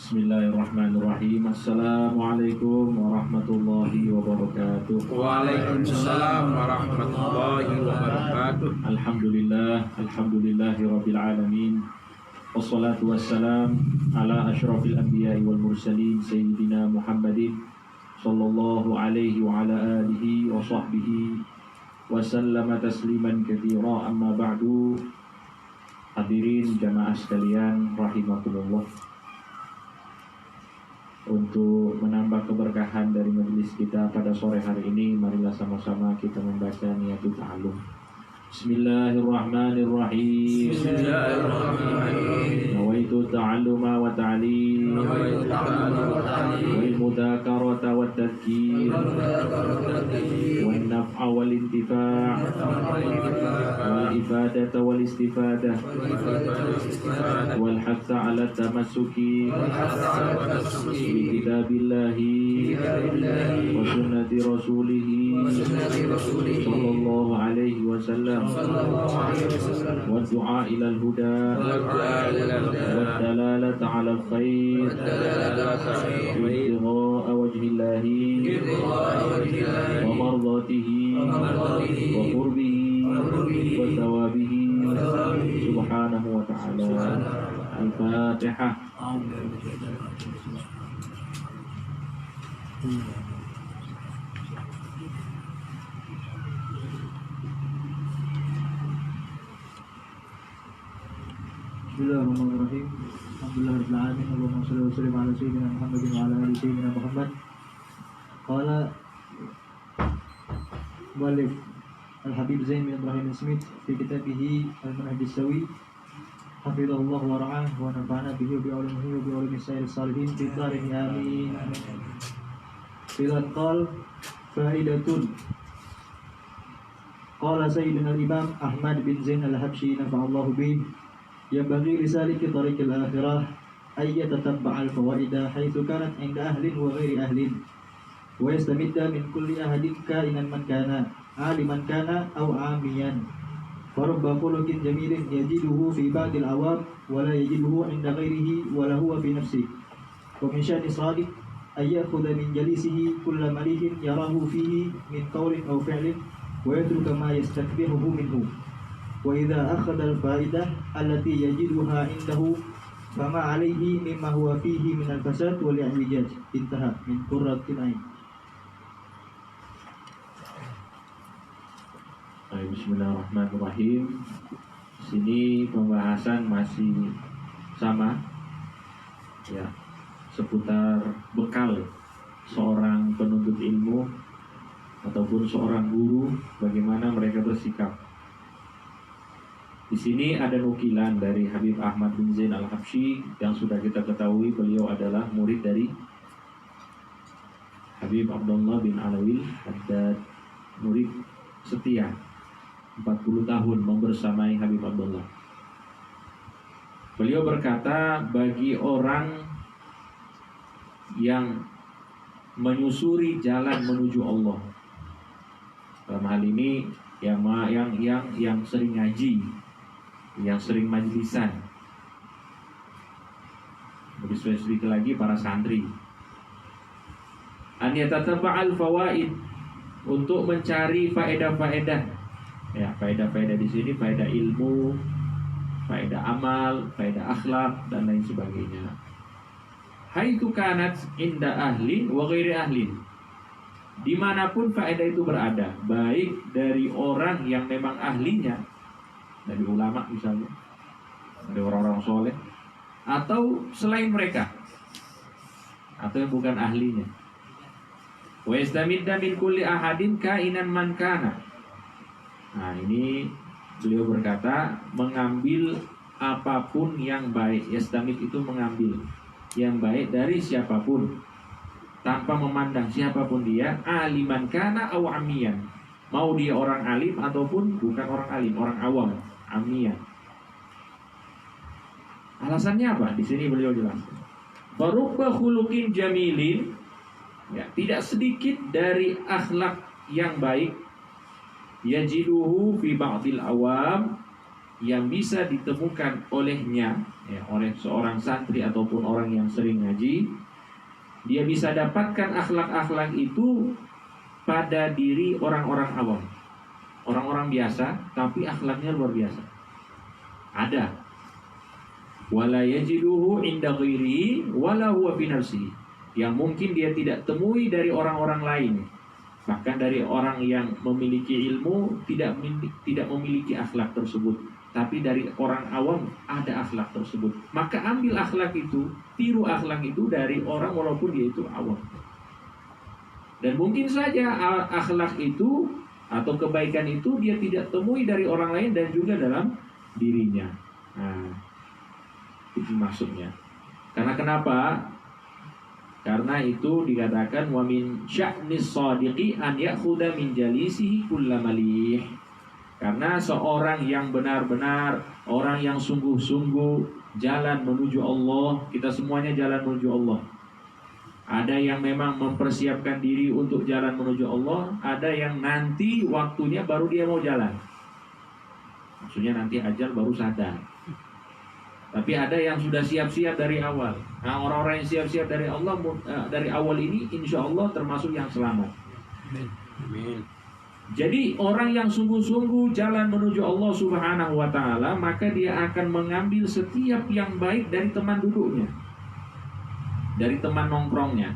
Bismillahirrahmanirrahim. Assalamualaikum warahmatullahi wabarakatuh. Waalaikumsalam warahmatullahi wabarakatuh. Alhamdulillahi rabbil alamin. Wassalatu wassalam ala asyrafil anbiya'i wal mursalin sayyidina Muhammadin sallallahu alaihi wa ala alihi wa sahbihi wa sallama tasliman katsira. Amma ba'du. Hadirin jamaah sekalian rahimakumullah. Untuk menambah keberkahan dari majelis kita pada sore hari ini, marilah sama-sama kita membaca niatul ta'alum. Bismillahirrahmanirrahim. Bismillahirrahmanirrahim. Nawaitu ta'alluma wa ta'lim wal mudzakarata wat tadhkir wan naf'a wal intifa' wal ifadata wal istifadah wal hatha 'ala tamassuki bi kitabillahi wa sunnati rasulih sallallahu alaihi wasallam wa du'a ila al-huda wa dalalata 'ala al-khair ibtigha'a wajhillahi wa mardatihi wa qurbihi wa thawabihi subhanahu wa ta'ala. Al-Fatihah. Bismillahirrahmanirrahim. Alhamdulillahirabbil alamin. Allahumma shalli wa sallim ala sayyidina Muhammadin wa ala ali sayyidina Muhammad. Qala muallif Al-Habib Zain bin Ibrahim Smith fi kitabih Al-Manhaj As-Sawi hafizahullah wa ra'ah wa nafa'ana bihi wa bi ulumuhi wa bi ulumi sayyidil salihin fi dharin amin. Filan qala fa'idatun. Qala sayyidina al-imam Ahmad bin Zain al-Habsyi nafa'allahu bihi ينبغي لسالك طريق الآخرة أن يتتبع الفوائد حيث كانت عند أهل وغير أهل ويستمد من كل أحد كائنا من كان عالما كان أو عاميا فرب خلق جميل يجده في بعض العوام ولا يجده عند غيره ولا هو في نفسه ومن شأن الصادق أن يأخذ من جليسه كل مليح يراه فيه من قول أو فعل ويترك ما يستكبره منه وإذا أخذ الفائدة التي يجدها عنده فما عليه مما هو فيه من الفساد والإعوجاج. انتهى من قرة العين. Bismillahirrahmanirrahim. Sini pembahasan masih sama ya, seputar bekal seorang penuntut ilmu ataupun seorang guru, bagaimana mereka bersikap. Di sini ada nukilan dari Habib Ahmad bin Zain al-Habsyi yang sudah kita ketahui beliau adalah murid dari Habib Abdullah bin Alawil Haddad, murid setia 40 tahun membersamai Habib Abdullah. Beliau berkata, bagi orang yang menyusuri jalan menuju Allah, dalam hal ini yang sering ngaji, yang sering majlisan, lebih spesifik lagi para santri, an yatataba'al fawaid, untuk mencari faedah-faedah. Ya, faedah-faedah di sini faedah ilmu, faedah amal, faedah akhlak dan lain sebagainya. Haitsu kanat inda ahlin wa ghairi ahlin, dimanapun faedah itu berada, baik dari orang yang memang ahlinya, dari ulama misalnya, dari orang-orang soleh, atau selain mereka, atau yang bukan ahlinya. Wa yastamidda min kulli ahadin kainan man kana. Nah, ini beliau berkata, mengambil apapun yang baik. Yastamid itu mengambil yang baik dari siapapun, tanpa memandang siapapun dia, aliman kana aw amiyan, mau dia orang alim ataupun bukan orang alim, orang awam, amiyan. Alasannya apa? Di sini beliau jelaskan. Farubba khuluqin jamilin, ya, tidak sedikit dari akhlak yang baik, yajiduhu fi ba'dil awam, yang bisa ditemukan olehnya, ya, oleh seorang santri ataupun orang yang sering ngaji, dia bisa dapatkan akhlak-akhlak itu pada diri orang-orang awam, orang-orang biasa, tapi akhlaknya luar biasa. Ada. Wala yajiduhu inda ghairihi wala huwa fi nafsihi. Yang mungkin dia tidak temui dari orang-orang lain. Bahkan dari orang yang memiliki ilmu tidak memiliki akhlak tersebut. Tapi dari orang awam ada akhlak tersebut. Maka ambil akhlak itu, tiru akhlak itu dari orang walaupun dia itu awam. Dan mungkin saja akhlak itu atau kebaikan itu dia tidak temui dari orang lain dan juga dalam dirinya. Nah, itu maksudnya. Karena kenapa? Karena itu dikatakan wa min sya'nis shadiqi an ya'khudha min jalisihi kullamalih. Karena seorang yang benar-benar, orang yang sungguh-sungguh jalan menuju Allah, kita semuanya jalan menuju Allah. Ada yang memang mempersiapkan diri untuk jalan menuju Allah, ada yang nanti waktunya baru dia mau jalan. Maksudnya nanti ajal baru sadar. Tapi ada yang sudah siap-siap dari awal. Nah, orang-orang yang siap-siap dari Allah dari awal ini insya Allah termasuk yang selamat. Amin. Jadi orang yang sungguh-sungguh jalan menuju Allah Subhanahu wa ta'ala, maka dia akan mengambil setiap yang baik dari teman duduknya, dari teman nongkrongnya.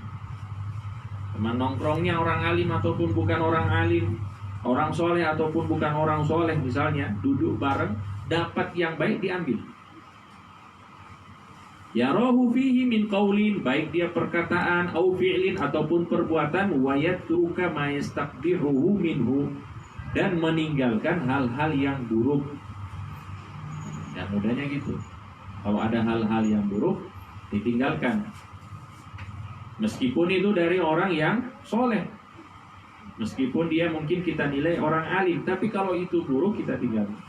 Teman nongkrongnya orang alim ataupun bukan orang alim, orang soleh ataupun bukan orang soleh misalnya, duduk bareng, dapat yang baik diambil. Yarahu fihi min qaulin, baik dia perkataan au fi'lin ataupun perbuatan, wa yatruka ma yastaqbihuhu minhu, dan meninggalkan hal-hal yang buruk. Ya mudahnya gitu. Kalau ada hal-hal yang buruk ditinggalkan. Meskipun itu dari orang yang soleh, meskipun dia mungkin kita nilai orang alim, tapi kalau itu buruk kita tinggalkan.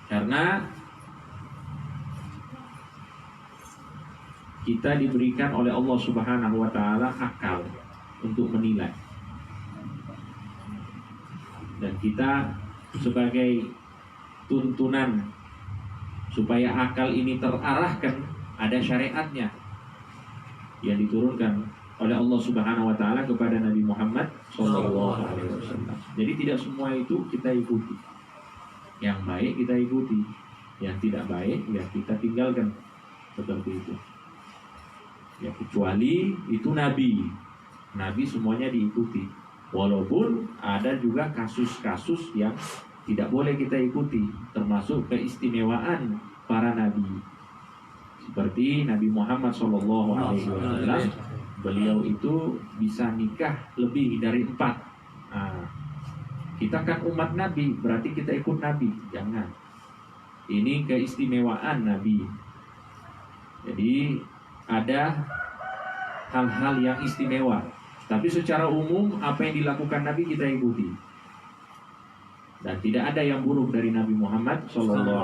Karena kita diberikan oleh Allah Subhanahu wa ta'ala akal untuk menilai. Dan kita sebagai tuntunan supaya akal ini terarahkan, ada syariatnya yang diturunkan oleh Allah Subhanahu wa ta'ala kepada Nabi Muhammad SAW. Jadi tidak semua itu kita ikuti. Yang baik kita ikuti, yang tidak baik ya kita tinggalkan. Seperti itu. Ya kecuali itu Nabi semuanya diikuti. Walaupun ada juga kasus-kasus yang tidak boleh kita ikuti, termasuk keistimewaan para nabi. Seperti Nabi Muhammad SAW, beliau itu bisa nikah lebih dari 4. Nah, kita kan umat Nabi, berarti kita ikut Nabi. Jangan. Ini keistimewaan Nabi. Jadi ada hal-hal yang istimewa, tapi secara umum apa yang dilakukan Nabi kita ikuti. Dan tidak ada yang buruk dari Nabi Muhammad SAW.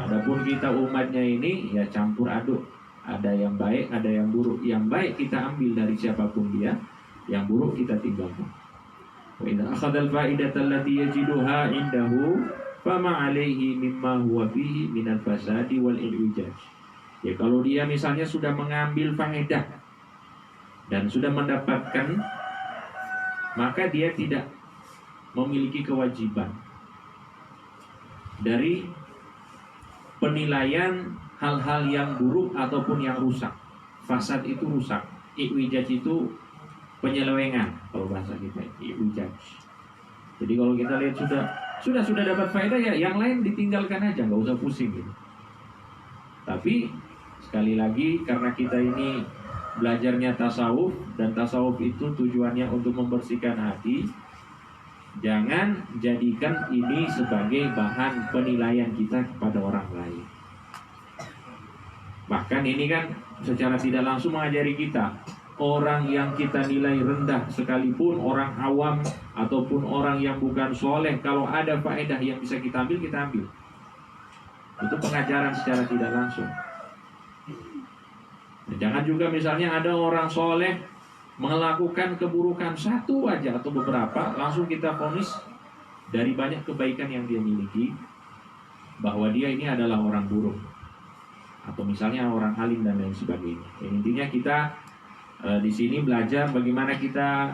Adapun kita umatnya ini ya campur aduk. Ada yang baik, ada yang buruk. Yang baik kita ambil dari siapapun dia, yang buruk kita tinggalkan. Wa idza akhadha al-fa'idata allati yajiduha 'indahu fama 'alaihi mimma huwa fihi minal fasadi wal i'wijaj. Ya kalau dia misalnya sudah mengambil faedah dan sudah mendapatkan, maka dia tidak memiliki kewajiban dari penilaian hal-hal yang buruk ataupun yang rusak. Fasad itu rusak, i'wijaj itu penyelewengan kalau bahasa kita, i'wijaj. Jadi kalau kita lihat sudah dapat faedah ya, yang lain ditinggalkan aja, nggak usah pusing gitu. Tapi sekali lagi karena kita ini belajarnya tasawuf, dan tasawuf itu tujuannya untuk membersihkan hati, jangan jadikan ini sebagai bahan penilaian kita kepada orang lain. Bahkan ini kan secara tidak langsung mengajari kita, orang yang kita nilai rendah sekalipun, orang awam ataupun orang yang bukan soleh, kalau ada faedah yang bisa kita ambil, kita ambil. Itu pengajaran secara tidak langsung. Jangan juga misalnya ada orang soleh melakukan keburukan satu aja atau beberapa, langsung kita vonis dari banyak kebaikan yang dia miliki, bahwa dia ini adalah orang buruk, atau misalnya orang alim dan lain sebagainya. Intinya kita di sini belajar bagaimana kita,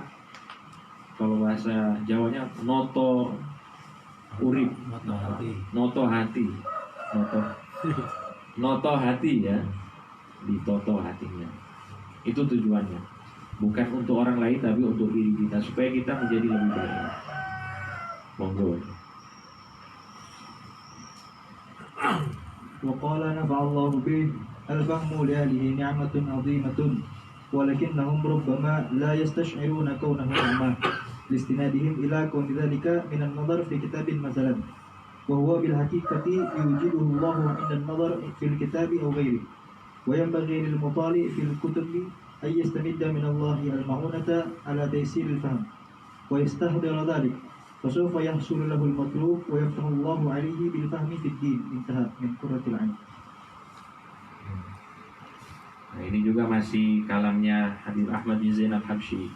kalau bahasa Jawanya, noto urip, Mata hati. noto hati, noto hati ya, ditoto hatinya. Itu tujuannya, bukan untuk orang lain tapi untuk diri kita, supaya kita menjadi lebih baik. Monggo. وقال نفع الله به الفهم لأهله نعمة عظيمة ولكنهم ربما لا يستشعرون كونه نعمة لاستنادهم إلى كون ذلك من النظر في كتاب مثلا وهو بالحقيقة يوجده الله عند النظر في الكتاب أو غيره وينبغي للمطالع في الكتب أن يستمد من الله المعونة على تيسير الفهم ويستحضر ذلك فسوف يحصل له المطلوب ويفتح الله عليه بالفهم في الدين انتهى من قرة العين. Nah, ini juga masih kalamnya Habib Ahmad bin Zain al-Habsyi.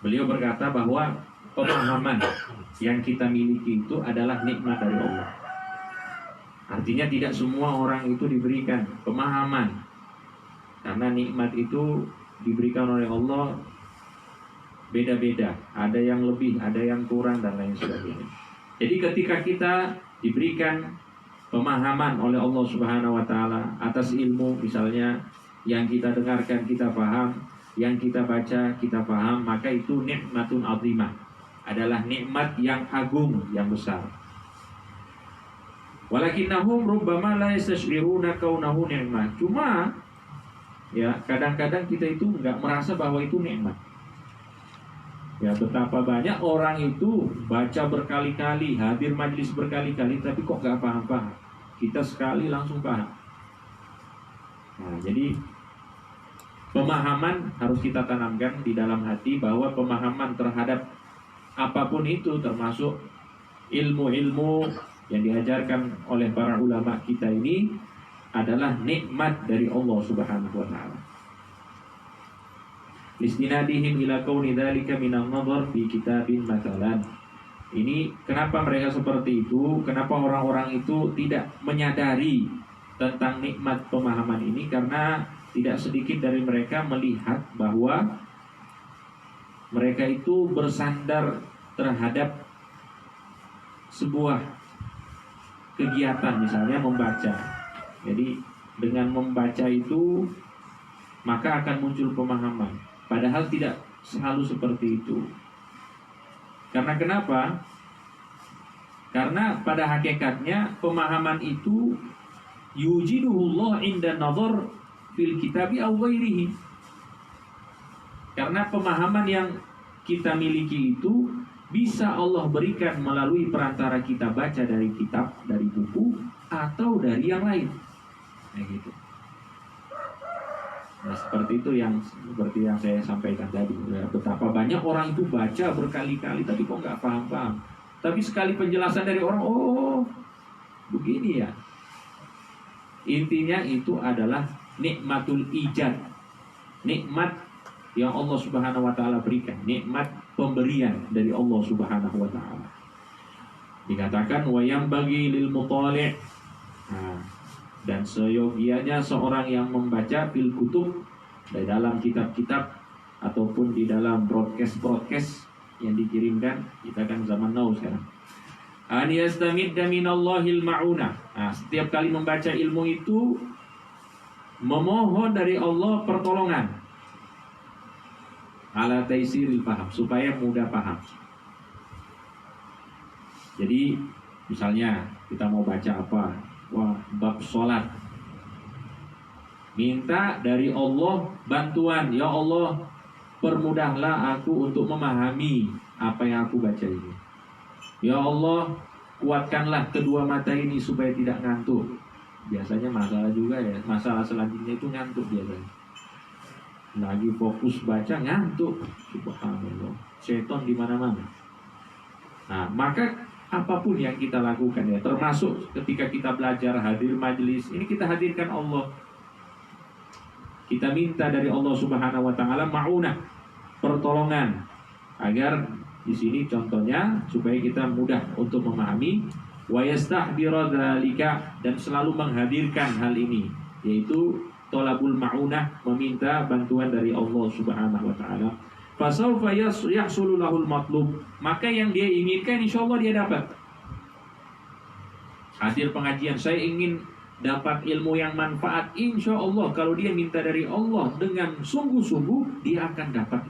Beliau berkata bahwa pemahaman yang kita miliki itu adalah nikmat dari Allah. Artinya tidak semua orang itu diberikan pemahaman, karena nikmat itu diberikan oleh Allah beda-beda, ada yang lebih, ada yang kurang dan lain sebagainya. Jadi ketika kita diberikan pemahaman oleh Allah Subhanahu wa taala atas ilmu, misalnya yang kita dengarkan kita paham, yang kita baca kita paham, maka itu nikmatun azimah, adalah nikmat yang agung, yang besar. Walakinnahum rubbama la yastash'iruna kaunahu ni'mah. Cuma ya kadang-kadang kita itu enggak merasa bahwa itu nikmat. Ya, betapa banyak orang itu baca berkali-kali, hadir majlis berkali-kali, tapi kok gak paham-paham. Kita sekali langsung paham. Nah, jadi pemahaman harus kita tanamkan di dalam hati, bahwa pemahaman terhadap apapun itu, termasuk ilmu-ilmu yang diajarkan oleh para ulama kita ini, adalah nikmat dari Allah Subhanahu wa taala. Listinadihim ila kauni dzalika minan nadhar fi kitabin mathalan. Ini kenapa mereka seperti itu? Kenapa orang-orang itu tidak menyadari tentang nikmat pemahaman ini? Karena tidak sedikit dari mereka melihat bahwa mereka itu bersandar terhadap sebuah kegiatan, misalnya membaca. Jadi dengan membaca itu maka akan muncul pemahaman. Padahal tidak selalu seperti itu. Karena kenapa? Karena pada hakikatnya pemahaman itu yujiduhullah inda nazar fil kitabi aw ghairihi. Karena pemahaman yang kita miliki itu bisa Allah berikan melalui perantara kita baca dari kitab, dari buku, atau dari yang lain. Nah, gitu. Nah, seperti itu seperti yang saya sampaikan tadi, ya, betapa banyak orang itu baca berkali-kali tapi kok nggak paham-paham. Tapi sekali penjelasan dari orang, oh begini ya. Intinya itu adalah nikmatul ijad, nikmat yang Allah Subhanahu wa taala berikan, nikmat pemberian dari Allah Subhanahu wa taala. Dikatakan wayam bagi lil mutali'. Nah, dan seyogianya seorang yang membaca fil kutub, di dalam kitab-kitab ataupun di dalam broadcast yang dikirimkan, kita kan zaman now sekarang, an yastamidda minallahil ma'unah. Nah, setiap kali membaca ilmu itu memohon dari Allah pertolongan ala taisiril paham, supaya mudah paham. Jadi misalnya kita mau baca apa, bab sholat, minta dari Allah bantuan, ya Allah permudahlah aku untuk memahami apa yang aku baca ini. Ya Allah kuatkanlah kedua mata ini supaya tidak ngantuk. Biasanya masalah juga ya, masalah selanjutnya itu ngantuk biasanya. Lagi fokus baca ngantuk, subhanallah, setan di mana-mana. Nah, maka apapun yang kita lakukan ya, termasuk ketika kita belajar, hadir majelis, ini kita hadirkan Allah. Kita minta dari Allah Subhanahu wa taala ma'unah, pertolongan, agar Di sini contohnya supaya kita mudah untuk memahami, wa yastahdira dzalika, dan selalu menghadirkan hal ini, yaitu thalabul ma'unah, meminta bantuan dari Allah Subhanahu wa taala. Fasawfa yahsulu lahul matlub, maka yang dia inginkan insyaallah dia dapat. Hadir pengajian, saya ingin dapat ilmu yang manfaat, insyaallah kalau dia minta dari Allah dengan sungguh-sungguh dia akan dapat.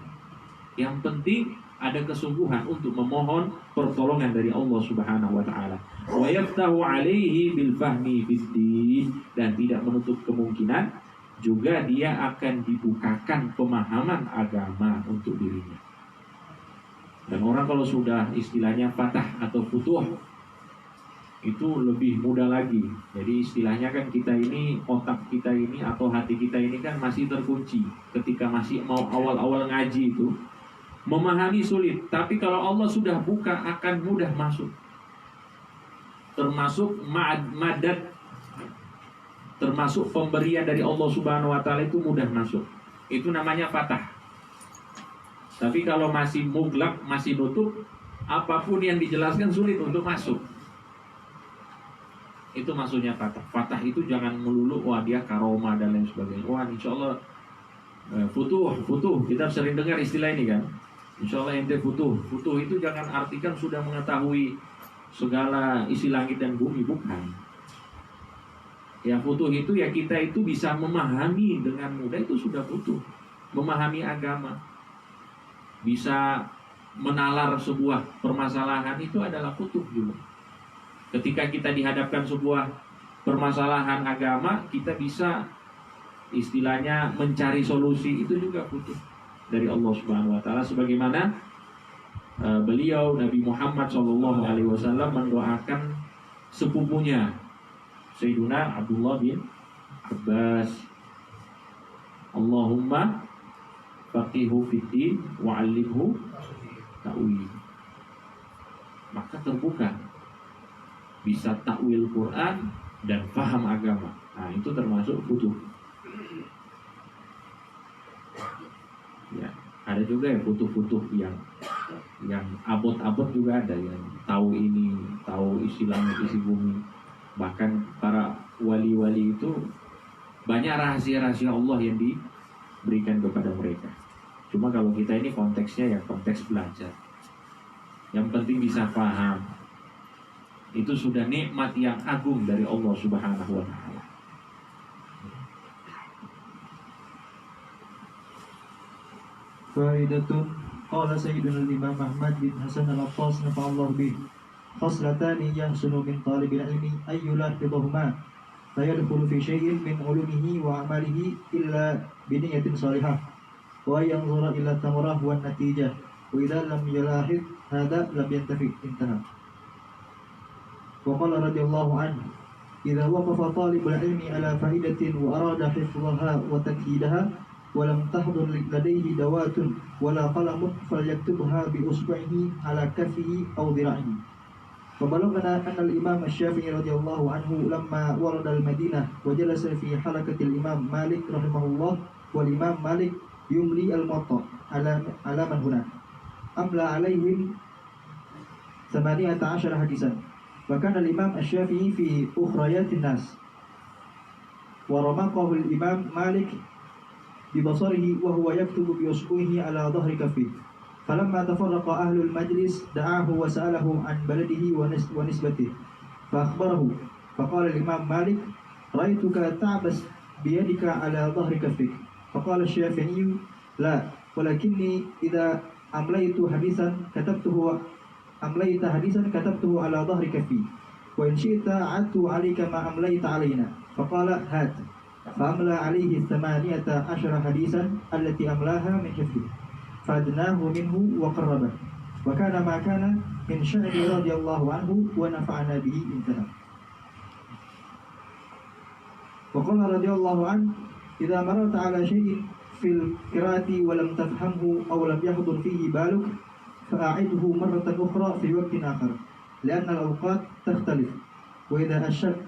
Yang penting ada kesungguhan untuk memohon pertolongan dari Allah Subhanahu wa taala. Wa yaftahu alaihi bil fahmi fiddin, dan tidak menutup kemungkinan juga dia akan dibukakan pemahaman agama untuk dirinya. Dan orang kalau sudah istilahnya fatah atau futuh itu lebih mudah lagi. Jadi istilahnya kan kita ini, otak kita ini atau hati kita ini kan masih terkunci. Ketika masih mau awal-awal ngaji itu memahami sulit, tapi kalau Allah sudah buka akan mudah masuk. Termasuk madad, termasuk pemberian dari Allah Subhanahu wa taala itu mudah masuk. Itu namanya fatah. Tapi kalau masih muglak, masih nutup, apapun yang dijelaskan sulit untuk masuk. Itu maksudnya fatah. Fatah itu jangan melulu wah dia karomah dan lain sebagainya. Wah insyaallah futuh. Kita sering dengar istilah ini kan. Insyaallah ente futuh. Futuh itu jangan artikan sudah mengetahui segala isi langit dan bumi, bukan. Ya futuh itu ya kita itu bisa memahami dengan mudah, itu sudah futuh. Memahami agama, bisa menalar sebuah permasalahan, itu adalah futuh juga. Ketika kita dihadapkan sebuah permasalahan agama, kita bisa istilahnya mencari solusi, itu juga futuh dari Allah Subhanahu wa taala, sebagaimana beliau Nabi Muhammad SAW mendoakan sepupunya Sayyiduna Abdullah bin Abbas, Allahumma faqihu fiddin wa 'allimhu ta'wil. Maka terbuka, bisa takwil Quran dan paham agama. Nah, itu termasuk futuh. Ya, ada juga yang futuh-futuh yang abot-abot juga ada, yang tahu ini, tahu isi langit, isi bumi. Bahkan para wali-wali itu banyak rahasia-rahasia Allah yang diberikan kepada mereka. Cuma kalau kita ini konteksnya ya konteks belajar. Yang penting bisa paham. Itu sudah nikmat yang agung dari Allah Subhanahu wa taala. Faidatun qala sayyiduna al-imam Ahmad bin Hasan al-Attas nafa'allahu bih. Khaslatani yahsunu min talibil ilmi ayyulahidhuma la yadkhulu fi syai'in min ulumihi wa amalihi illa bi niyyatin salihah wa yanzura ila thamrah wan natijah wa idza lam yulahid hadha lam yantafi. Intaha. وقال رضي الله عنه إذا وقف طالب العلم على فائدة وأراد حفظها وتكييدها ولم تحضر لديه دوات ولا قلم فليكتبها بأصبعه على كفه أو ذراعه. فبلغنا أن الإمام الشافعي رضي الله عنه لما ورد المدينة وجلس في حلقة الإمام مالك رحمه الله والإمام مالك يملي الموطأ على من هنا أملى عليهم 18 حديثا. وكان الإمام الشافعي في أخريات الناس ورمقه الإمام مالك ببصره وهو يكتب بأصبعه على ظهر كفه. فلما تفرق أهل المجلس دعاه وسأله عن بلده ونسبته فأخبره. فقال الإمام مالك رأيتك تعبس بيدك على ظهر كفك. فقال الشافعي لا، ولكني إذا أمليت حديثا كتبته على ظهر كفي، وإن شئت عدت عليك ما أمليت علينا. فقال هات. فأملى عليه 18 حديثا التي أملاها من حفظه فأدناه منه وقربه، وكان ما كان من شعر رضي الله عنه ونفعنا به. انتهى. وقال رضي الله عنه إذا مررت على شيء في القراءة ولم تفهمه أو لم يحضر فيه بالك فأعده مرة أخرى في وقت آخر، لأن الأوقات تختلف.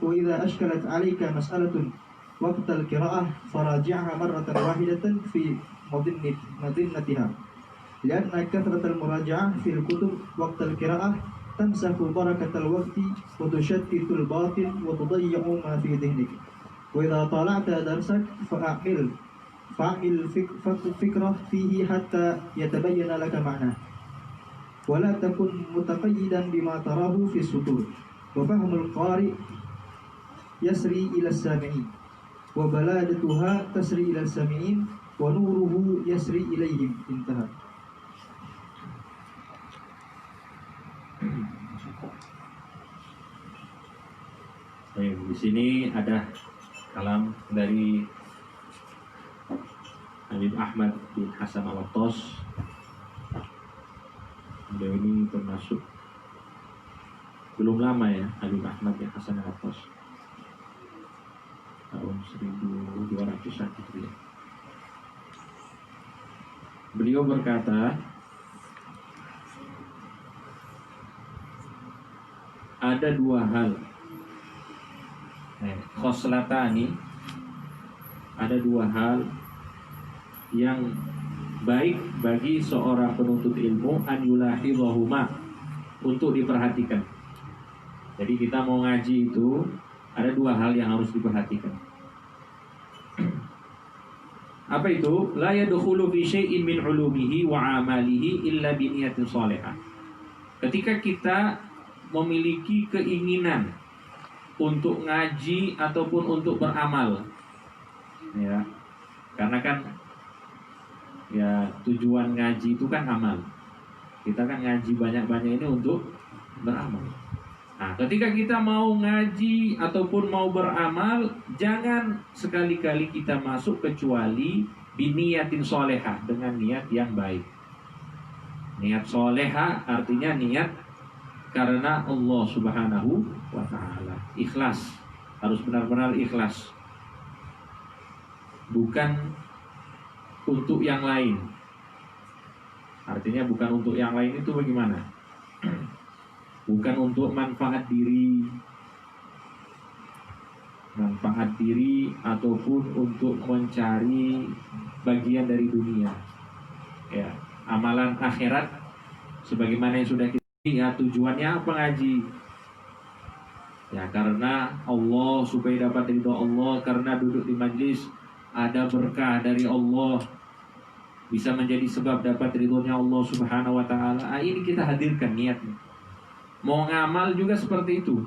وإذا أشكلت عليك مسألة وقت القراءة فراجعها مرة واحدة في مظنتها، لأن كثرة المراجعة في الكتب وقت القراءة تمسح بركة الوقت وتشتت الباطل وتضيع ما في ذهنك. وإذا طالعت درسك فأعمل فكرة فيه حتى يتبين لك معناه، ولا تكن متقيدا بما تراه في السطور. وفهم القارئ يسري إلى السامعين، وبلادتها تسري إلى السامعين، ونوره يسري إليهم. انتهى. Baik, di sini ada kalam dari Habib Ahmad bin Hasan Al-Attas. Beliau ini termasuk belum lama ya, Habib Ahmad bin Hasan Al-Attas, tahun 1200 Hijriah. Beliau berkata, ada dua hal, khoslatani, ada dua hal yang baik bagi seorang penuntut ilmu an yulahidhahuma, untuk diperhatikan. Jadi kita mau ngaji itu ada dua hal yang harus diperhatikan. Apa itu? La yadkhulu fi syai'in min ulumihi wa amalihi illa bi niyatin shalihah. Ketika kita memiliki keinginan untuk ngaji ataupun untuk beramal, ya, karena kan ya tujuan ngaji itu kan amal. Kita kan ngaji banyak-banyak ini untuk beramal. Nah, ketika kita mau ngaji ataupun mau beramal, jangan sekali-kali kita masuk kecuali biniyatin solehah, dengan niat yang baik. Niat solehah artinya niat karena Allah Subhanahu wa ta'ala. Ikhlas, harus benar-benar ikhlas, bukan untuk yang lain. Artinya bukan untuk yang lain itu bagaimana? Bukan untuk manfaat diri ataupun untuk mencari bagian dari dunia. Ya, amalan akhirat sebagaimana yang sudah kita lihat, tujuannya apa ngaji? Ya, karena Allah, supaya dapat ridho Allah, karena duduk di majlis ada berkah dari Allah, bisa menjadi sebab dapat ridhonya Allah Subhanahu wa ta'ala. Ini kita hadirkan niatnya. Mau ngamal juga seperti itu,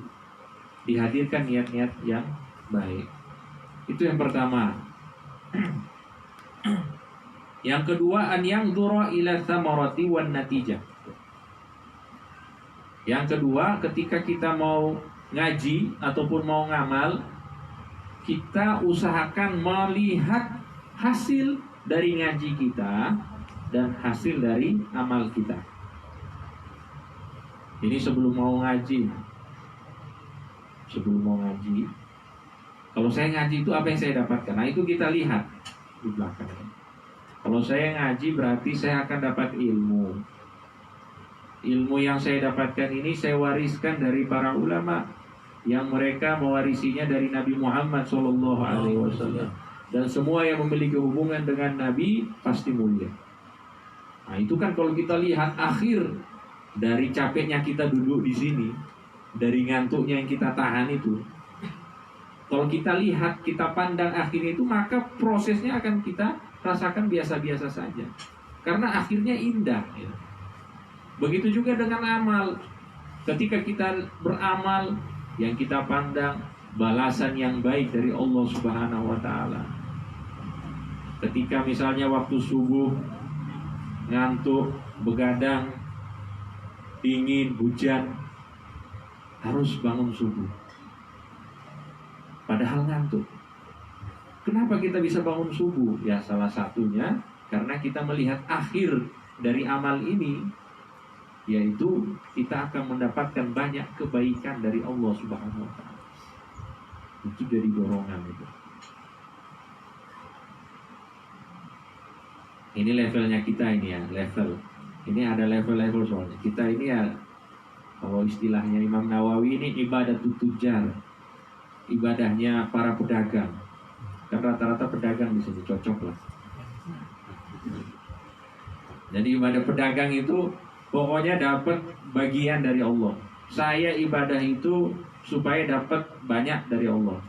dihadirkan niat-niat yang baik. Itu yang pertama. Yang kedua, an yanzura ila thamarati wan natijah. Yang kedua, ketika kita mau ngaji ataupun mau ngamal, kita usahakan melihat hasil dari ngaji kita dan hasil dari amal kita. Ini sebelum mau ngaji. Kalau saya ngaji itu apa yang saya dapatkan? Nah, itu kita lihat di belakang. Kalau saya ngaji berarti saya akan dapat ilmu. Ilmu yang saya dapatkan ini saya wariskan dari para ulama, yang mereka mewarisinya dari Nabi Muhammad SAW. Dan semua yang memiliki hubungan dengan Nabi pasti mulia. Nah, itu kan kalau kita lihat akhir dari capeknya kita duduk di sini, dari ngantuknya yang kita tahan itu, kalau kita lihat, kita pandang akhirnya itu, maka prosesnya akan kita rasakan biasa-biasa saja, karena akhirnya indah, ya. Begitu juga dengan amal. Ketika kita beramal, yang kita pandang balasan yang baik dari Allah Subhanahu wa ta'ala. Ketika misalnya waktu subuh ngantuk, begadang, dingin, hujan, harus bangun subuh, padahal ngantuk. Kenapa kita bisa bangun subuh? Ya, salah satunya karena kita melihat akhir dari amal ini, yaitu kita akan mendapatkan banyak kebaikan dari Allah Subhanahu wa ta'ala. Itu jadi dorongan itu. Ini levelnya kita ini ya, level. Ini ada level-level soalnya. Kita ini ya, kalau istilahnya Imam Nawawi ini ibadah tujar, ibadahnya para pedagang. Kan rata-rata pedagang di sini cocok lah. Jadi ibadah pedagang itu pokoknya dapat bagian dari Allah. Saya ibadah itu supaya dapat banyak dari Allah.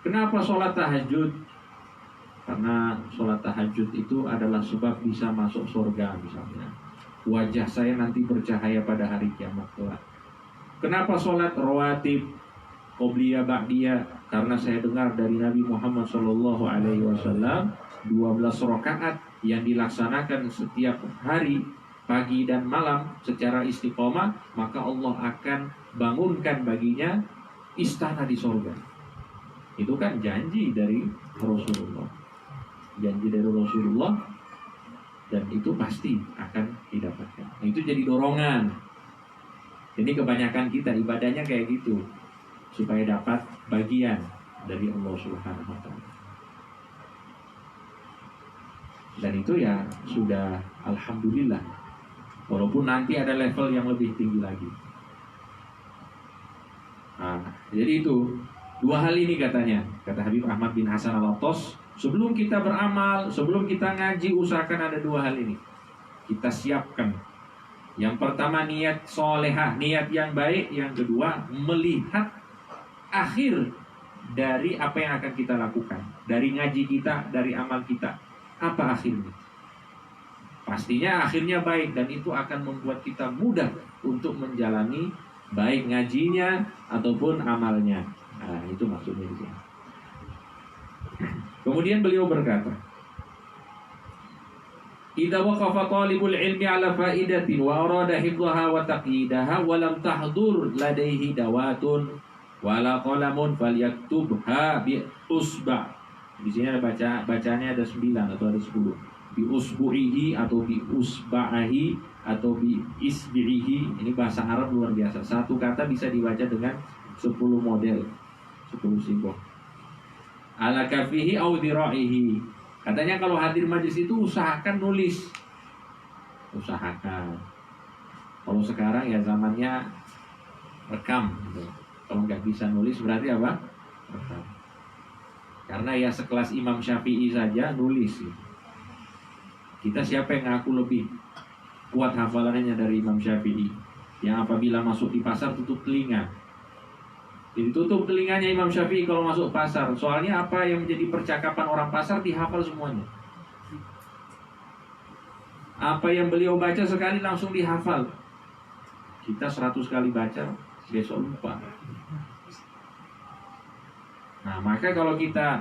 Kenapa sholat tahajud? Karena sholat tahajud itu adalah sebab bisa masuk surga misalnya. Wajah saya nanti bercahaya pada hari kiamat kelak. Kenapa sholat rawatib, qobliyah, ba'diyah? Karena saya dengar dari Nabi Muhammad SAW 12 rakaat yang dilaksanakan setiap hari, pagi dan malam secara istiqomah, maka Allah akan bangunkan baginya istana di surga. Itu kan janji dari Rasulullah. Janji dari Rasulullah, dan itu pasti akan didapatkan. Itu jadi dorongan. Ini kebanyakan kita ibadahnya kayak gitu, supaya dapat bagian dari Allah Subhanahu wa taala. Dan itu ya sudah alhamdulillah. Walaupun nanti ada level yang lebih tinggi lagi. Nah, jadi itu dua hal ini katanya, kata Habib Ahmad bin Hasan Al-Attas, sebelum kita beramal, sebelum kita ngaji, usahakan ada dua hal ini kita siapkan. Yang pertama niat solehah, niat yang baik. Yang kedua melihat akhir dari apa yang akan kita lakukan, dari ngaji kita, dari amal kita. Apa akhirnya? Pastinya akhirnya baik, dan itu akan membuat kita mudah untuk menjalani baik ngajinya ataupun amalnya. Nah, itu maksudnya di sini. Kemudian beliau berkata, "Idza waqafa talibul ilmi ala faidatin wa arada hifdhaha wa taqyidaha wa lam tahdur ladaihi dawatun wala qalamun falyaktubha bi usba." Di sini ada bacanya ada 9 atau ada 10. Bi usbu'ihi atau bi usba'ahi atau bi isbi'ihi. Ini bahasa Arab luar biasa. Satu kata bisa dibaca dengan 10 model, 10 simbol. Ala kafihi au dhira'ihi. Katanya kalau hadir majlis itu usahakan nulis. Usahakan. Kalau sekarang ya zamannya rekam gitu. Kalau nggak bisa nulis berarti apa? Rekam. Karena ya sekelas Imam Syafi'i saja nulis gitu. Kita siapa yang ngaku lebih kuat hafalannya dari Imam Syafi'i, yang apabila masuk di pasar tutup telinga. Jadi tutup telinganya Imam Syafi'i kalau masuk pasar. Soalnya apa yang menjadi percakapan orang pasar dihafal semuanya. Apa yang beliau baca sekali langsung dihafal. Kita 100 kali baca, besok lupa. Nah, maka kalau kita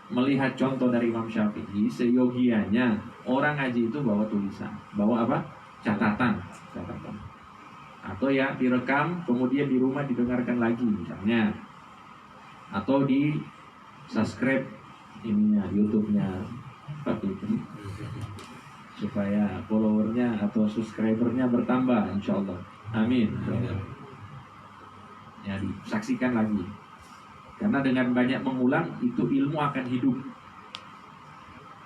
melihat contoh dari Imam Syafi'i, seyogianya orang ngaji itu bawa tulisan. Bawa apa? Catatan. Atau ya direkam, kemudian di rumah didengarkan lagi misalnya. Atau di subscribe ininya, YouTube-nya Pak itu. Supaya followernya atau subscribernya bertambah, insya Allah. Amin. Ya, disaksikan lagi. Karena dengan banyak mengulang itu ilmu akan hidup.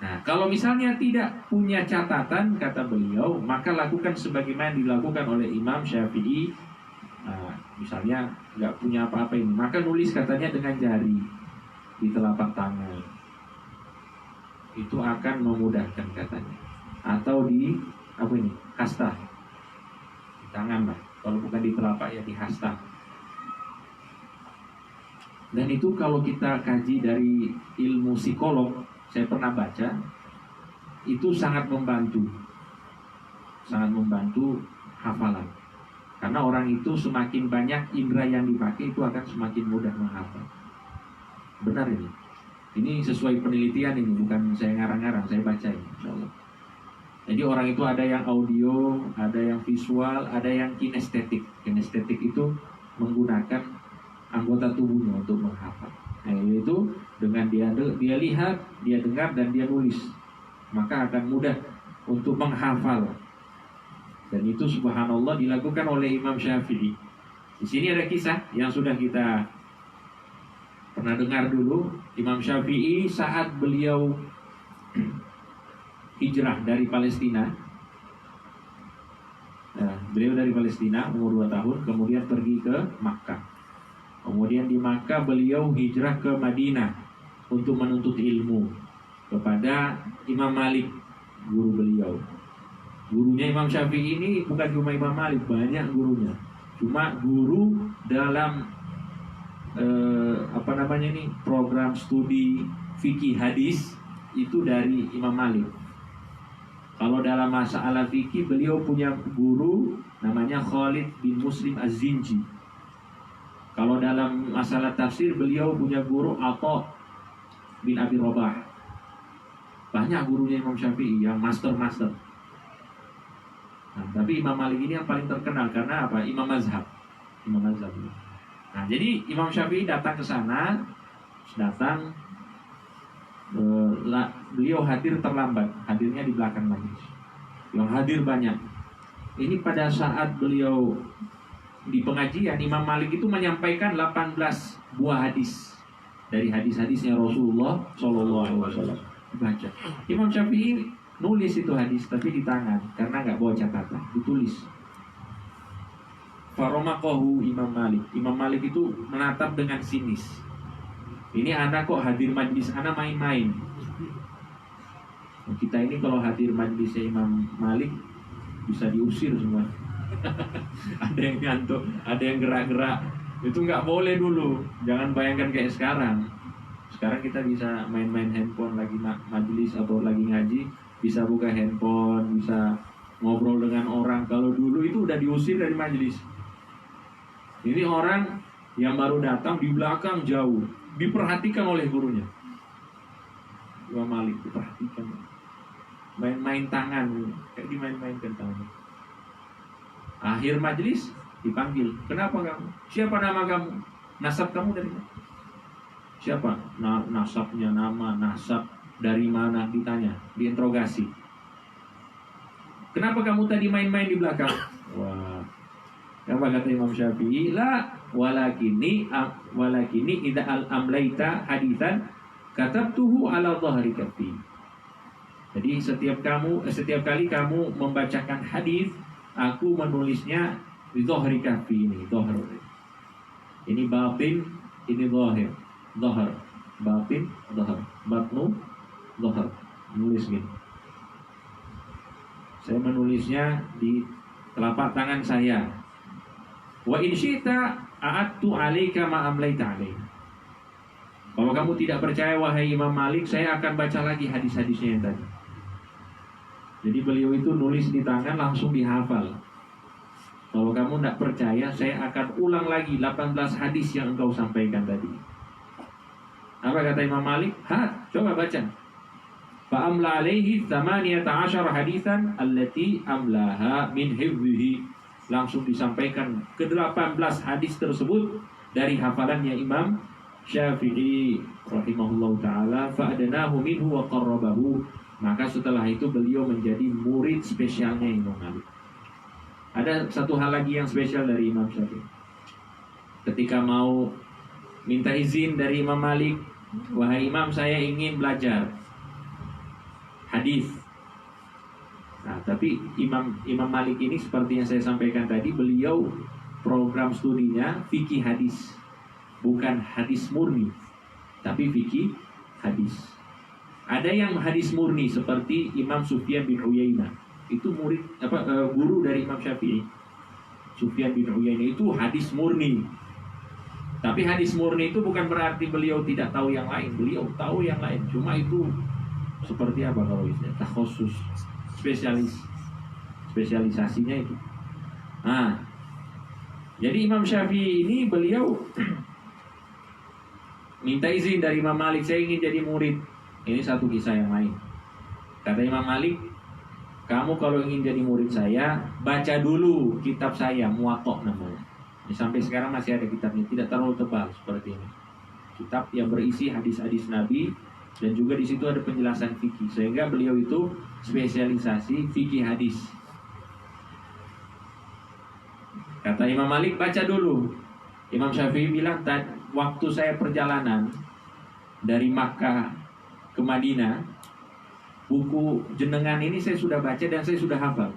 Nah, kalau misalnya tidak punya catatan, kata beliau, maka lakukan sebagaimana dilakukan oleh Imam Syafi'i. Nah, misalnya nggak punya apa-apa ini, maka nulis katanya dengan jari di telapak tangan. Itu akan memudahkan katanya. Atau di apa ini? Hasta. Di tangan lah. Kalau bukan di telapak ya di hasta. Dan itu kalau kita kaji dari ilmu psikolog, saya pernah baca, itu sangat membantu hafalan. Karena orang itu semakin banyak indera yang dipakai, itu akan semakin mudah menghafal. Benar ini. Ini sesuai penelitian ini, bukan saya ngarang-ngarang, saya baca ini, insyaallah. Jadi orang itu ada yang audio, ada yang visual, ada yang kinestetik. Kinestetik itu menggunakan anggota tubuhnya untuk menghafal. Nah, yaitu dengan dia lihat, dia dengar, dan dia nulis, maka akan mudah untuk menghafal. Dan itu subhanallah dilakukan oleh Imam Syafi'i. Di sini ada kisah yang sudah kita pernah dengar dulu. Imam Syafi'i saat beliau hijrah dari Palestina. Nah, beliau dari Palestina umur 2 tahun, kemudian pergi ke Makkah. Kemudian di Makkah beliau hijrah ke Madinah untuk menuntut ilmu kepada Imam Malik, guru beliau. Gurunya Imam Syafi'i ini bukan cuma Imam Malik, banyak gurunya. Cuma guru dalam program studi fikih hadis itu dari Imam Malik. Kalau dalam masalah fikih beliau punya guru namanya Khalid bin Muslim Az-Zinji. Kalau dalam masalah tafsir beliau punya guru Atha bin Abi Rabah. Banyak gurunya Imam Syafi'i yang master-master. Nah, tapi Imam Malik ini yang paling terkenal karena apa? Imam mazhab. Nah, jadi Imam Syafi'i datang ke sana, beliau hadir terlambat, hadirnya di belakang majelis. Yang hadir banyak. Ini pada saat beliau di pengajian, Imam Malik itu menyampaikan 18 buah hadis dari hadis-hadisnya Rasulullah SAW. Baca. Imam Syafi'i nulis itu hadis tapi di tangan karena nggak bawa catatan, ditulis. Faromakohu Imam Malik. Imam Malik itu menatap dengan sinis. Ini anak kok hadir majlis anak main-main. Kita ini kalau hadir majlisnya Imam Malik bisa diusir semua. Ada yang ngantuk, ada yang gerak-gerak. Itu nggak boleh dulu. Jangan bayangkan kayak sekarang. Sekarang kita bisa main-main handphone lagi majlis atau lagi ngaji, bisa buka handphone, bisa ngobrol dengan orang. Kalau dulu itu udah diusir dari majlis. Ini orang yang baru datang di belakang jauh, diperhatikan oleh gurunya. Imam Malik diperhatikan. Main-main tangan, kayak dimain-mainkan tangan. Akhir majlis dipanggil. Kenapa kamu? Siapa nama kamu? Nasab kamu dari mana? Siapa? Nasabnya, nama, nasab dari mana ditanya, diinterogasi. Kenapa kamu tadi main-main di belakang? Wah. Apa kata Imam Syafi'i? La walakini idza al-amlaita haditsan katabtuhu ala dhahri kaffi. Jadi setiap kali kamu membacakan hadis, aku menulisnya di dhahri kaffi ini, dhahr. Ini batin, ini zahir. Dhahr, batin, dhahr. Batnu, dhahr. Nulis gini. Saya menulisnya di telapak tangan saya. Wa in syi'ta a'adtu 'alaika ma amlaita 'alaih. Kalau kamu tidak percaya wahai Imam Malik, saya akan baca lagi hadis-hadisnya yang tadi. Jadi beliau itu nulis di tangan langsung dihafal. Kalau kamu tidak percaya, saya akan ulang lagi 18 hadis yang engkau sampaikan tadi. Apa kata Imam Malik? Coba baca. Fa amla 'alaihi 18 hadisan allati amlaha min hifdhihi. Langsung disampaikan ke 18 hadis tersebut dari hafalannya Imam Syafi'i rahimahullahu ta'ala. Fa'adanahu minhu wa qarrabahu. Maka setelah itu beliau menjadi murid spesialnya Imam Malik. Ada satu hal lagi yang spesial dari Imam Syafi'i. Ketika mau minta izin dari Imam Malik, wahai Imam, saya ingin belajar hadis. Nah, tapi Imam Malik ini seperti yang saya sampaikan tadi, beliau program studinya fikih hadis, bukan hadis murni, tapi fikih hadis. Ada yang hadis murni seperti Imam Sufyan bin Uyainah, itu guru dari Imam Syafi'i. Sufyan bin Uyainah itu hadis murni. Tapi hadis murni itu bukan berarti beliau tidak tahu yang lain, beliau tahu yang lain. Cuma itu seperti apa kalau istilah takhusus, spesialisasinya itu. Nah, jadi Imam Syafi'i ini beliau minta izin dari Imam Malik, saya ingin jadi murid. Ini satu kisah yang lain. Kata Imam Malik, kamu kalau ingin jadi murid saya, baca dulu kitab saya, Muwatta namanya. Ini sampai sekarang masih ada kitabnya, tidak terlalu tebal seperti ini. Kitab yang berisi hadis-hadis Nabi dan juga di situ ada penjelasan fikih. Sehingga beliau itu spesialisasi fikih hadis. Kata Imam Malik, baca dulu. Imam Syafi'i bilang, waktu saya perjalanan dari Makkah ke Madinah, buku jenengan ini saya sudah baca dan saya sudah hafal.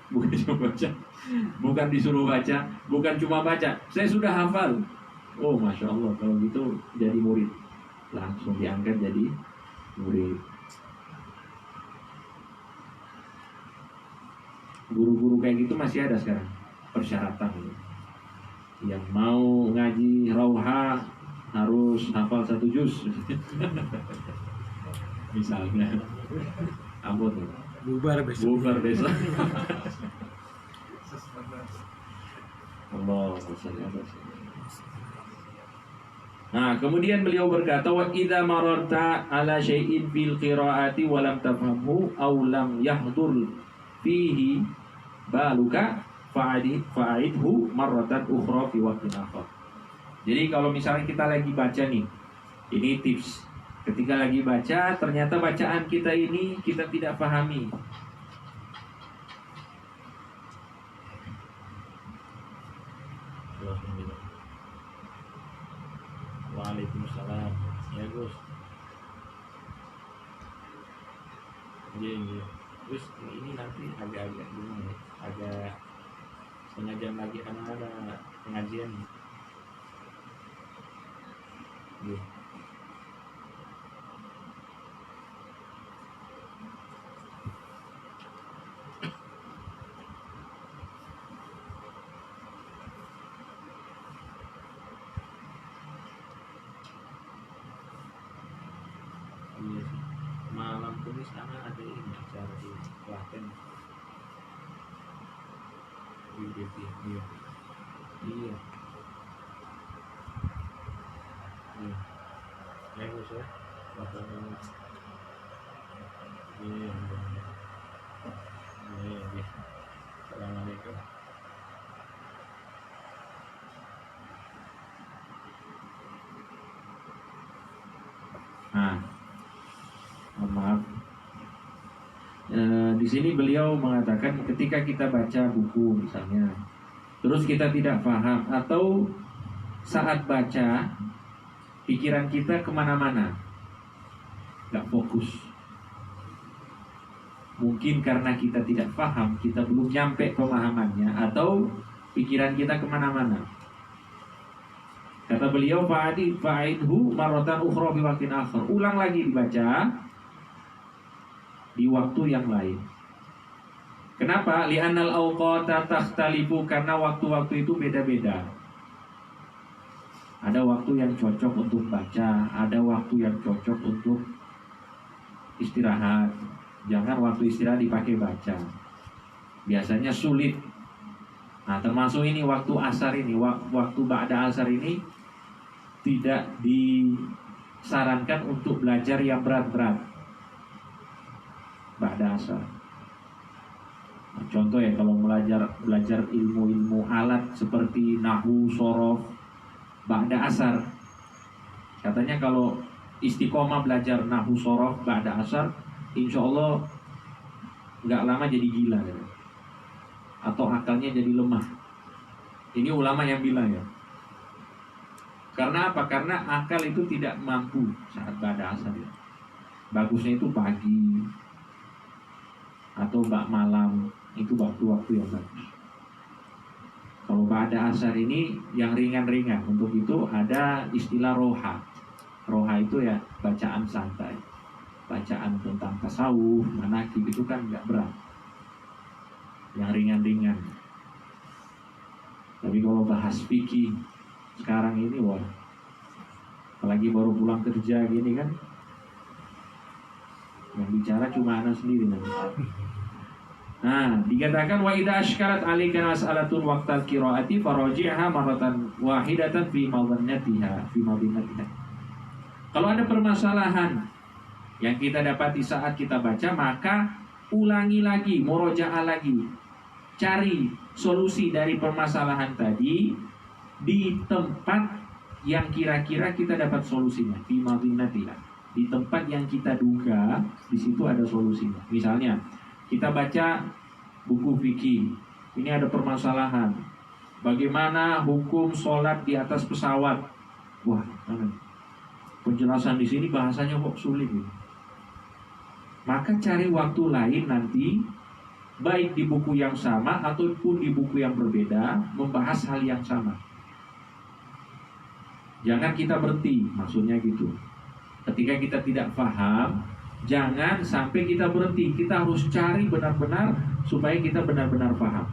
Bukan cuma baca, bukan disuruh baca, bukan cuma baca, saya sudah hafal. Oh, Masya Allah, kalau gitu jadi murid. Langsung diangkat jadi murid. kayak gitu masih ada sekarang persyaratan. Yang mau ngaji rauha harus hafal 1 juz misalnya. Ampun, Bubar besok. bubar besok. Allah. Nah, kemudian beliau berkata, wa idza mararta ala syai'in fil qiraati wa lam tafhamhu aw lam yahdur fihi baluka fa'idhu marratan ukhra fi waqtin akhar. Jadi kalau misalnya kita lagi baca nih, ini tips. Ketika lagi baca, ternyata bacaan kita ini kita tidak pahami. Waalaikumsalam. Ya Gus. Iya. Gus, ini nanti agak-agak gimana ya? Agak setengah jam lagi karena ada pengajian. Iya. Iya sih. Malam Kamis sana ada ini acara di Klaten. Di BT. Iya. Iya. Iya. Bagus ya. Bagus. Iya. Iya. Assalamualaikum. Nah, maaf. Di sini beliau mengatakan ketika kita baca buku misalnya, terus kita tidak paham atau saat baca pikiran kita kemana-mana, nggak fokus. Mungkin karena kita tidak paham, kita belum nyampe pemahamannya, atau pikiran kita kemana-mana. Kata beliau, fa'idhu marratan ukhra fi waqtin akhar. Ulang lagi dibaca di waktu yang lain. Kenapa? Li'annal awqata takhtalifu, karena waktu-waktu itu beda-beda. Ada waktu yang cocok untuk baca, ada waktu yang cocok untuk istirahat. Jangan waktu istirahat dipakai baca. Biasanya sulit. Nah, termasuk ini waktu asar ini, waktu ba'da asar ini tidak disarankan untuk belajar yang berat-berat. Ba'da asar. Nah, contoh ya, kalau belajar ilmu-ilmu alat seperti nahwu, shorof, ba'da asar. Katanya kalau istiqomah belajar nahwu, shorof ba'da asar, insya Allah nggak lama jadi gila ya. Atau akalnya jadi lemah. Ini ulama yang bilang ya. Karena apa? Karena akal itu tidak mampu saat ba'da asar ya. Bagusnya itu pagi atau malam, itu waktu-waktu yang bagus. Kalau ba'da asar ini yang ringan-ringan. Untuk itu ada istilah roha. Roha itu ya bacaan santai. Bacaan tentang tasawuf, manaqib itu kan nggak berat, yang ringan-ringan. Tapi kalau bahas fikih sekarang ini, wah, apalagi baru pulang kerja gini kan, yang bicara cuma anak sendiri nanti. Nah, dikatakan wa idza ashkalat 'alaika mas'alatun waqtal qiraati faraji'ha marratan wahidatan fi madhannatiha. Kalau ada permasalahan yang kita dapati saat kita baca, maka ulangi lagi, murojaah lagi, cari solusi dari permasalahan tadi di tempat yang kira-kira kita dapat solusinya, fi madinatiha, di tempat yang kita duga di situ ada solusinya. Misalnya kita baca buku fikih, ini ada permasalahan, bagaimana hukum sholat di atas pesawat. Wah, penjelasan di sini bahasanya kok sulit gitu. Maka cari waktu lain nanti, baik di buku yang sama ataupun di buku yang berbeda, membahas hal yang sama. Jangan kita berhenti, maksudnya gitu. Ketika kita tidak paham, Jangan sampai kita berhenti. Kita harus cari benar-benar supaya kita benar-benar paham.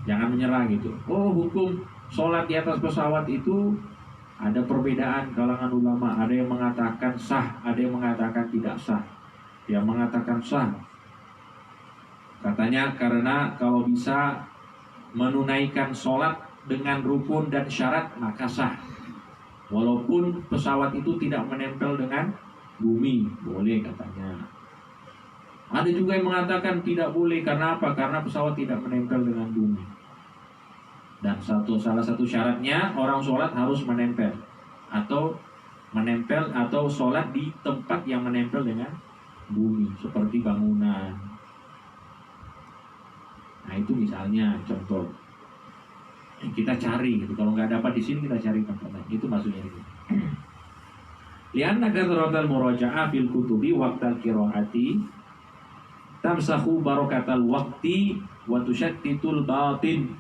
Jangan menyerah gitu. Oh, hukum sholat di atas pesawat itu ada perbedaan kalangan ulama. Ada yang mengatakan sah, ada yang mengatakan tidak sah. Yang mengatakan sah, katanya karena kalau bisa menunaikan sholat dengan rukun dan syarat maka sah. Walaupun pesawat itu tidak menempel dengan bumi, boleh katanya. Ada juga yang mengatakan tidak boleh, karena apa? Karena pesawat tidak menempel dengan bumi. Dan salah satu syaratnya orang sholat harus menempel atau sholat di tempat yang menempel dengan bumi, seperti bangunan. Nah itu misalnya contoh. Kita cari gitu. Kalau nggak dapat di sini kita cari tempat lain. Itu maksudnya itu. Lianna kathratal muraja'ah fil kutubi waqtal qiraati tamsahu barakatal waqti wa tusyattitul batin.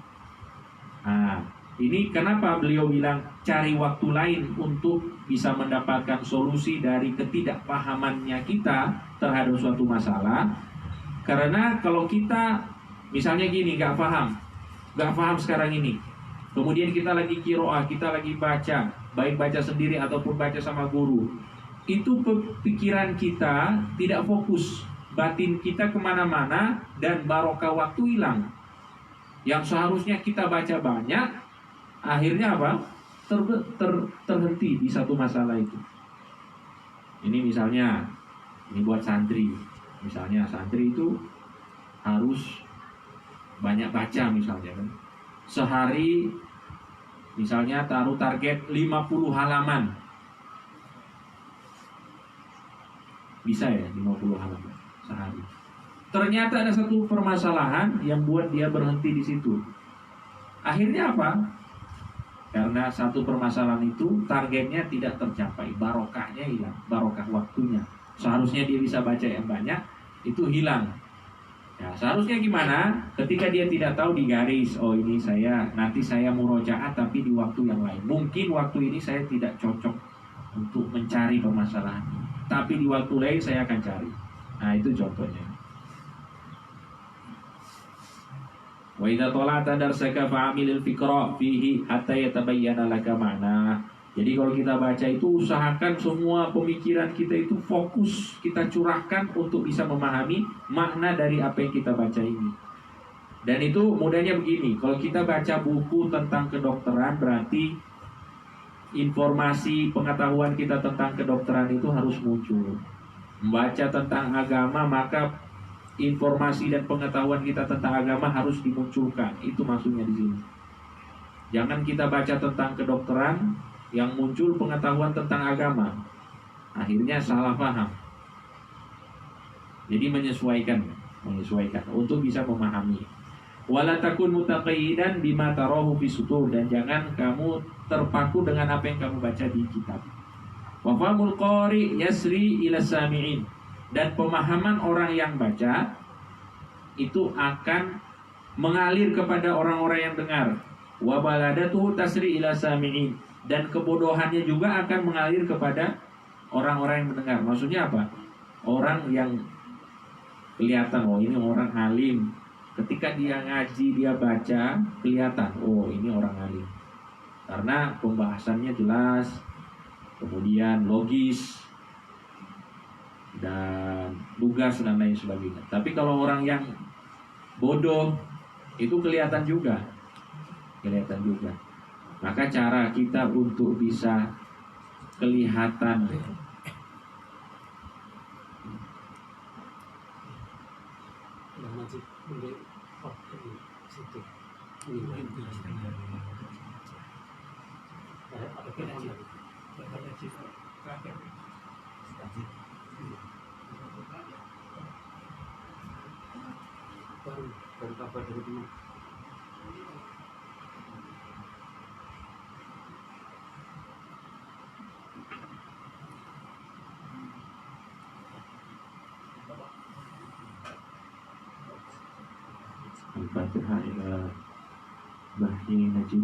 Nah, ini kenapa beliau bilang cari waktu lain untuk bisa mendapatkan solusi dari ketidakpahamannya kita terhadap suatu masalah. Karena kalau kita misalnya gini, gak paham sekarang ini, kemudian kita lagi qiraah, kita lagi baca, baik baca sendiri ataupun baca sama guru, itu pikiran kita tidak fokus, batin kita kemana-mana, dan barokah waktu hilang. Yang seharusnya kita baca banyak, akhirnya apa? Terhenti di satu masalah itu. Ini misalnya, ini buat santri. Misalnya santri itu harus banyak baca misalnya kan. Sehari misalnya taruh target 50 halaman. Bisa ya 50 halaman sehari. Ternyata ada satu permasalahan yang buat dia berhenti di situ. Akhirnya apa? Karena satu permasalahan itu targetnya tidak tercapai, barokahnya hilang, barokah waktunya. Seharusnya dia bisa baca yang banyak, itu hilang. Ya, seharusnya gimana? Ketika dia tidak tahu digaris, oh ini nanti saya murojaah tapi di waktu yang lain. Mungkin waktu ini saya tidak cocok untuk mencari permasalahan, tapi di waktu lain saya akan cari. Nah itu contohnya. Wa idza tala'ta darsaka fa'amilil fiqra fihi hatta yatabayyana laka ma'na. Jadi kalau kita baca itu usahakan semua pemikiran kita itu fokus, kita curahkan untuk bisa memahami makna dari apa yang kita baca ini. Dan itu mudahnya begini, kalau kita baca buku tentang kedokteran berarti informasi pengetahuan kita tentang kedokteran itu harus muncul. Membaca tentang agama maka informasi dan pengetahuan kita tentang agama harus dimunculkan. Itu maksudnya di sini. Jangan kita baca tentang kedokteran yang muncul pengetahuan tentang agama, akhirnya salah paham. Jadi menyesuaikan untuk bisa memahami. Wala takun mutaqayyidan bima tarahu fi sutur, dan jangan kamu terpaku dengan apa yang kamu baca di kitab. Wa famul qari yasri ila sami'in, dan pemahaman orang yang baca itu akan mengalir kepada orang-orang yang dengar. Wa baladatuhu tasri ila sami'in, dan kebodohannya juga akan mengalir kepada orang-orang yang mendengar. Maksudnya apa? Orang yang kelihatan, oh ini orang alim. Ketika dia ngaji, dia baca, kelihatan, oh ini orang alim. Karena pembahasannya jelas, kemudian logis, dan lugas dan lain sebagainya. Tapi kalau orang yang bodoh, itu kelihatan juga. Maka cara kita untuk bisa kelihatan baru kabar dari teman. Al-Fatihah ila Bahri Najib.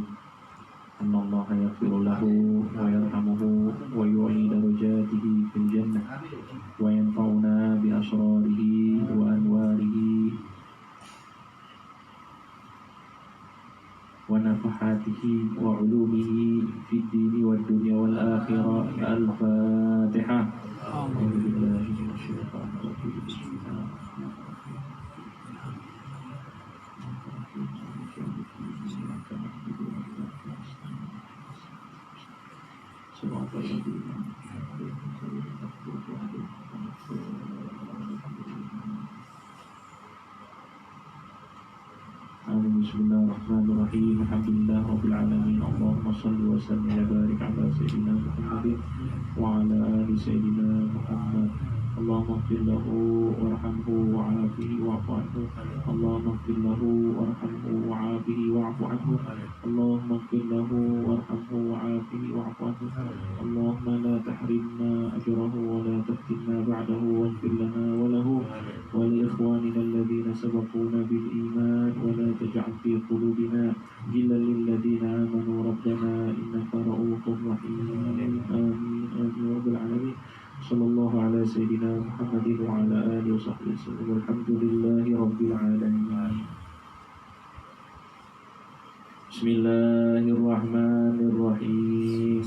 Annallaha yaghfiru lahu wa yarhamuhu wa yu'li darajatihi fil jannah. الآخرة. الفاتحة. أعوذ بالله من الشيطان الرجيم. بسم الله الرحمن الرحيم. صراط الذين أنعمت عليهم. بسم الله الرحمن الرحيم. الحمد لله رب العالمين. اللهم صل وسلم وبارك على سيدنا محمد وعلى آل سيدنا محمد. اللهم اغفر له وارحمه وعافه واعف عنه. اللهم اغفر له وارحمه وعافه واعف عنه. اللهم اغفر له وارحمه وعافه واعف عنه. اللهم لا تحرمنا أجره ولا تفتنا بعده، واغفر لنا وله ولإخواننا الذين سبقونا بالإيمان، ولا تجعل في قلوبنا غلا للذين آمنوا ربنا إنك رؤوف رحيم. آمين آمين يا رب العالمين. صلى الله على سيدنا محمد وعلى آله وصحبه وسلم، والحمد لله رب العالمين. بسم الله الرحمن الرحيم.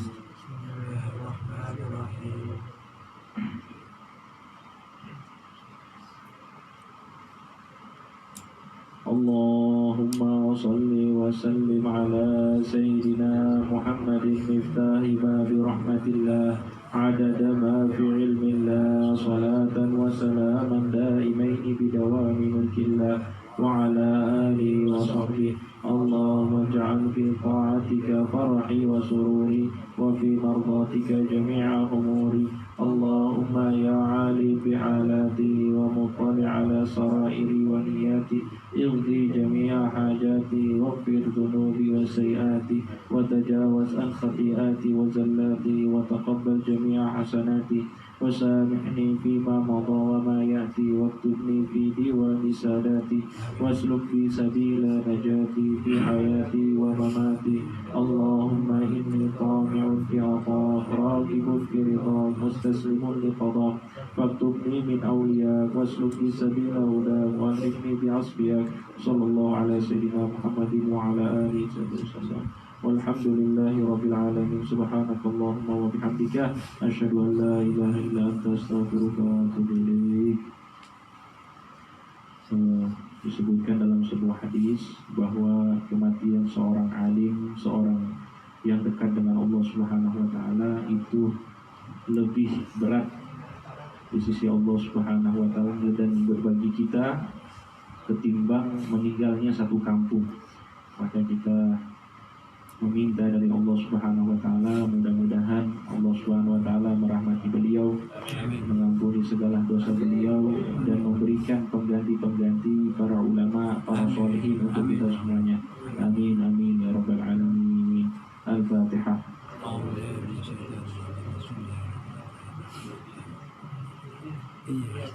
اللهم صل وسلم على سيدنا محمد مفتاح باب رحمة الله، عدد ما في علم الله، صلاة وسلاما دائمين بدوام ملك الله، وعلى آله وصحبه. اللهم اجعل في طاعتك فرحي وسروري، وفي مرضاتك جميع أموري. اللهم يا عالم بحالاتي ومطلع على سرائري ونياتي، اغضي جميع حاجاتي، واغفر ذنوبي وسيئاتي، وتجاوز عن خطيئاتي وزلاتي، وتقبل جميع حسناتي، وسامحني فيما مضى وما يأتي، واكتبني في ديوان ساداتي، واسلك في سبيل نجاتي في حياتي ومماتي. اللهم إني طامع في عطاك، راغب في رضاك، مستسلم لقضاك، فاكتبني من أولياك، واسلك في سبيل هداك، وألحقني بعصبك. صلى الله على سيدنا محمد وعلى آله وسلم، والحمد لله رب العالمين. سبحانك اللهم وبحمدك، أشهد أن لا إله إلا أنت، أستغفرك وأتوب إليك. Disebutkan dalam sebuah hadis bahwa kematian seorang alim, seorang yang dekat dengan Allah Subhanahu wa taala itu lebih berat di sisi Allah Subhanahu wa taala dan berbagi kita ketimbang meninggalnya satu kampung. Maka kita meminta dari Allah Subhanahu wa taala, mudah-mudahan Allah Subhanahu wa taala merahmati beliau, mengampuni segala dosa beliau, dan memberikan pengganti-pengganti para ulama, para sholihin untuk kita semuanya. Amin amin ya rabbal alamin. Al-Fatihah. Iya.